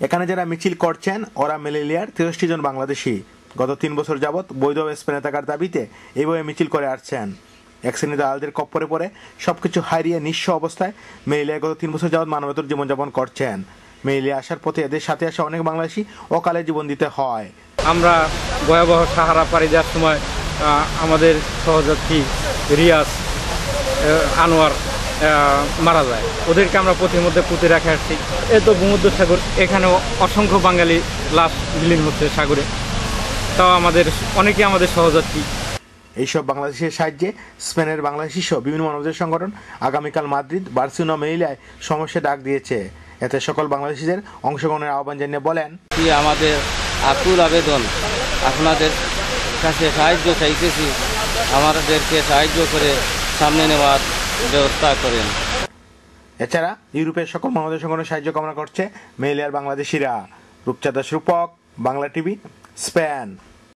এখানে যারা মিছিল করছেন ওরা মেলেলিয়ার 63 জন বাংলাদেশি। গত 3 বছর যাবৎ বৈধ স্পেনে থাকার দাবিতে এইভাবে মিছিল করে আসছেন। এক শ্রেণী দালালদের কপ্পরে পড়ে সবকিছু হারিয়ে নিঃস্ব অবস্থায় মেলেলিয়ায় গত 3 বছর যাবৎ মানবেতর জীবনযাপন করছেন। মেলেলিয়া আসার পথে এদের সাথে আসা অনেক বাংলাদেশি অকালে জীবন দিতে হয়। আমরা ভয়াবহ সাহারা পাড়ি দেওয়ার সময় আমাদের সহযাত্রী রিয়াজ, আনোয়ার মারা যায়। ওদেরকে আমরা পথের মধ্যে পুঁতে রেখে আসছি। এ তো ভূমধ্যসাগর, এখানেও অসংখ্য বাঙালি লাশ বিলীন হচ্ছে সাগরে। তাও অনেকে আমাদের সহযাত্রী। এইসব বাংলাদেশের সাহায্যে স্পেনের বাংলাদেশি সহ বিভিন্ন মানবাধিকার সংগঠন আগামীকাল মাদ্রিদ, বার্সেলোনা, মেলিলায় সমাবেশে ডাক দিয়েছে। এতে সকল বাংলাদেশিদের অংশগ্রহণের আহ্বান জানিয়ে বলেন, আমাদের আকুল আবেদন, আপনাদের কাছে সাহায্য চাইতেছি, আমাদেরকে সাহায্য করে সামনে নেওয়ার ব্যবস্থা করেন। এছাড়া ইউরোপের সকল মানবাধিকার সংগঠনের সাহায্য কামনা করছে মেলিয়ার বাংলাদেশিরা। রূপচাঁদ দাস, রূপক, বাংলা টিভি, স্পেন।